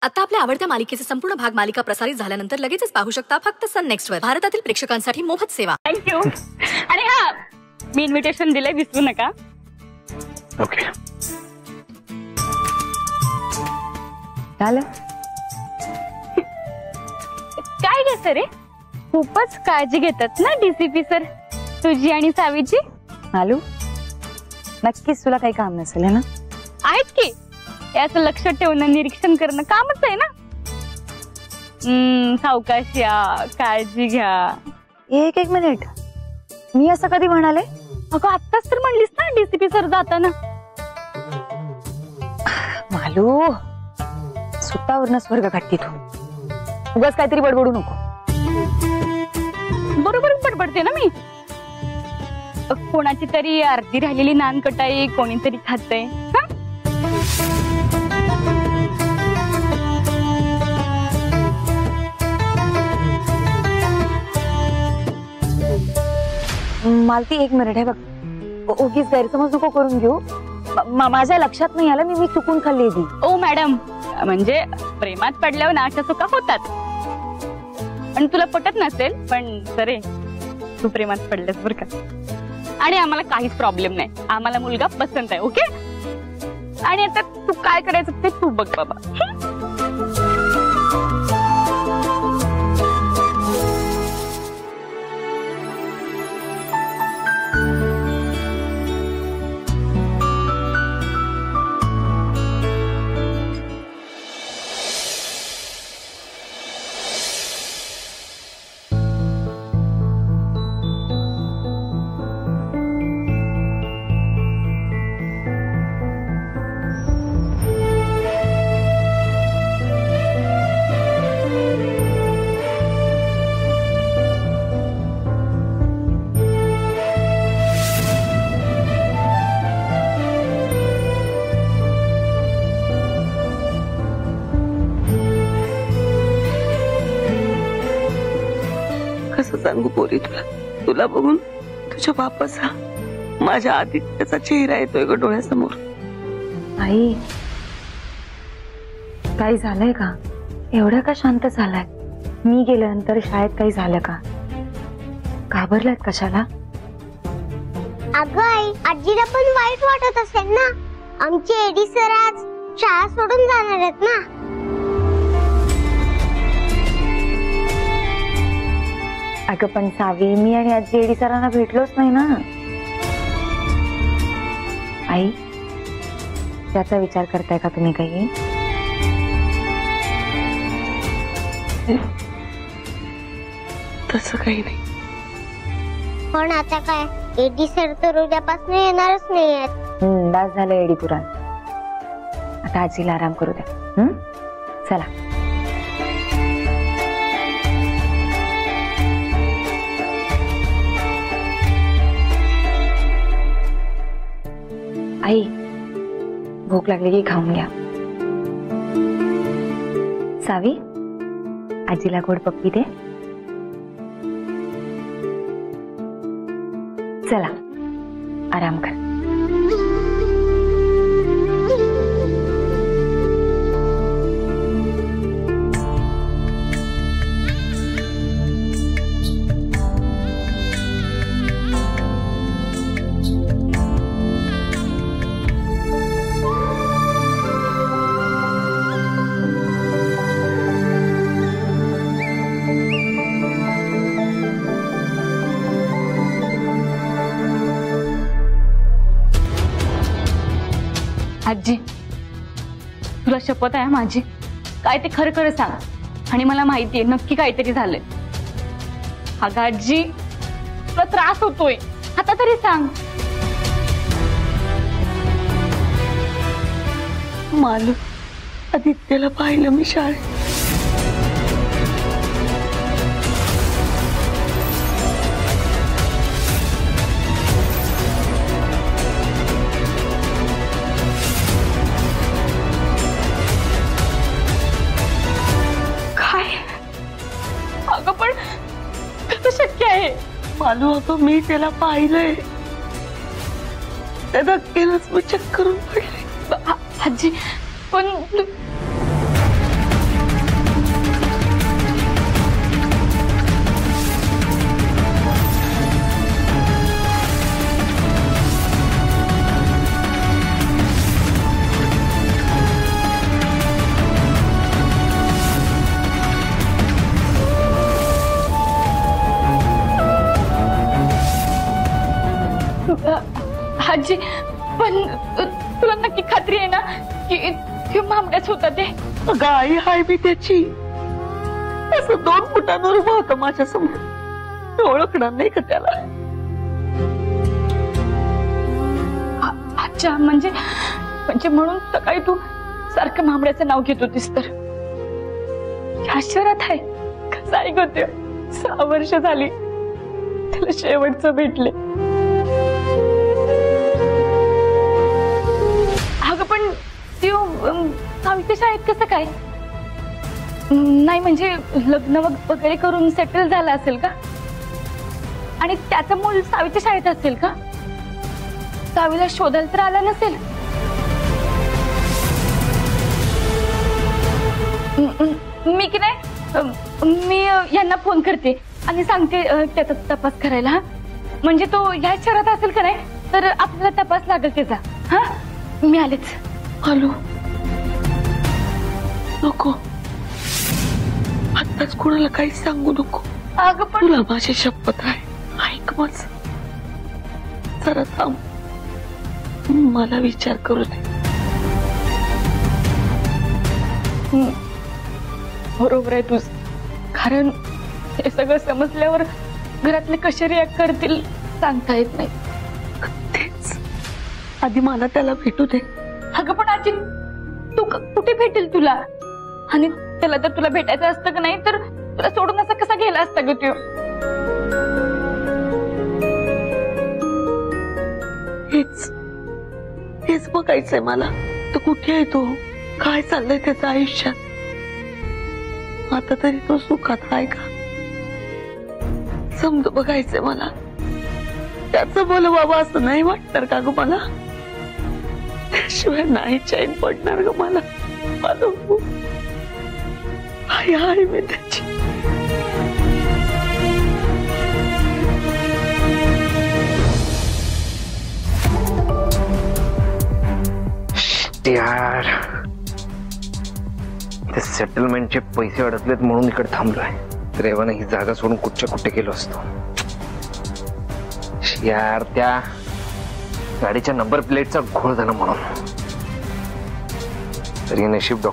आता आपल्या आवडत्या मालिकेचे संपूर्ण भाग मालिका प्रसारित झाल्यानंतर लगेचच पाहू शकता फक्त सन नेक्स्ट वर. भारतातील प्रेक्षकांसाठी मोफत सेवा. थँक्यू. आणि हा मी इन्व्हिटेशन दिलंय, विसरू नका. ओके. झालं. काय घे सर, खूपच काळजी घेतात ना डीसीपी सर तुझी आणि सावीची. मालू, नक्कीच तुला काही काम नसेल है ना? आहेत की, याचं लक्ष ठेवणं, निरीक्षण करणं कामच आहे ना. सावकाश या, काळजी घ्या. एक मिनिट, मी असं कधी म्हणाले? अगं आत्ताच तर म्हणलीस ना डीसीपी सर जाताना. मालू, स्वतःवरनं स्वर्ग काढती तू. उगाच काहीतरी बडबडू नको. बरोबरच बडबडते ना मी. कोणाची तरी अर्धी राहिलेली नानकटाई कोणीतरी खातंय. मालती, एक मिनिट आहे बघ. उगीच गैरसमज नको करून घेऊ. माझ्या लक्षात नाही आलं, मी चुकून खाल्ली ती. ओ मॅडम, म्हणजे प्रेमात पडल्यावर नाशा चुका होतात. आणि तुला पटत नसेल, पण सरे तू प्रेमात पडलेस बर का. आणि आम्हाला काहीच प्रॉब्लेम नाही, आम्हाला मुलगा पसंत आहे. ओके. आणि आता तू काय करायचं ते तू बघ बाबा. कसं सांगू पोरी तुला बघून तुझ्या बापाचा, माझ्या आदित्याचा चेहरा येतोय ग डोळ्यासमोर. आई, काही झालंय का? एवढं का शांत झालाय? मी गेल्यानंतर शाळेत काही झालं का? घाबरलात कशाला? अगं आई, आजीला पण वाईट वाटत असेल ना. आमचे एडी सर आज शाळा सोडून जाणार आहेत ना. अगं पण सावी, मी आणि आजी एडी सरांना भेटलोच नाही ना. आई, त्याचा विचार करताय का तुम्ही काही? तसं काही नाही. पण आता काय, एडी सर तर उद्यापासून येणारच नाही आहेत. दास झालं एडी पुराण. आता आजीला आराम करू द्या. चला. आई, भूक लागली की खाऊन घ्या. सावी, आजीला गोड पप्पी दे. चला, आराम कर. आजी, तुला शपथ आहे माझी, काय ते खरं खरं सांग. आणि मला माहितीये नक्की काहीतरी झालंय. अगं आजी, तुला त्रास होतोय, आता तरी सांग. मालू, आदित्याला पाहिलं मी शाळेत. शक्य आहे मालू? अगं मी त्याला पाहिलंय, त्या धक्क्यानंच मी चक्कर करून पडले. आजी पण आजी पण तुला नक्की खात्री आहे ना की मामड्याच होता ते? गाई हाय मी त्याची, असं 2 फुटांवर उभं होतं माझ्या समोर, ओळखणार नाही का त्याला? अच्छा म्हणजे म्हणून सकाळी तू सारखं मामड्याचं नाव घेत होतीस तर? ह्या शहरात आहे कसं ऐकते? 6 वर्ष झाली त्याला शेवटचं भेटले. अगं पण ती सावित्री शाळेत कसं काय? नाही म्हणजे लग्न वगैरे करून सेटल झाला असेल का? आणि त्याचं मूल सावित्री शाळेत असेल का? सावीला शोधायला तर आला नसेल? मी की नाही मी यांना फोन करते आणि सांगते त्याचा तपास करायला. हा म्हणजे तो ह्या शहरात असेल का नाही तर आपल्याला तपास लागेल त्याचा. हा मी आलेच. हॅलो, नको आताच कोणाला काही सांगू नको. अगं पण तुला माझी शपथ आहे, ऐक माझ जरा थांब, मला विचार करू दे. बरोबर आहे तुझ, कारण हे सगळं समजल्यावर घरातले कसे रिॲक्ट करतील सांगता येत नाही. तेच आधी मला त्याला भेटू दे. अगं पण आजी तू कुठे भेटेल तुला? आणि त्याला तर तुला भेटायचं असतं का नाही तर तुला सोडून असा कसा गेला असता ग त्यो? हेच बघायचंय मला. तो कुठे आहे, तो काय चाललंय त्याचं आयुष्यात? आता तरी तो सुखात आहे का? समज बघायचंय मला. त्याचं बोल बाबा असं नाही वाटणार का ग मला? त्याशिवाय नाही चैन पडणार ग मला. आहे मी त्याची. यार ते सेटलमेंटचे पैसे अडकलेत म्हणून इकडे थांबलोय. रेवाने ही जागा सोडून कुठच्या कुठे गेलो असतो. यार त्या गाडीच्या नंबर प्लेटचा घोळ झाला म्हणून तरी नशीब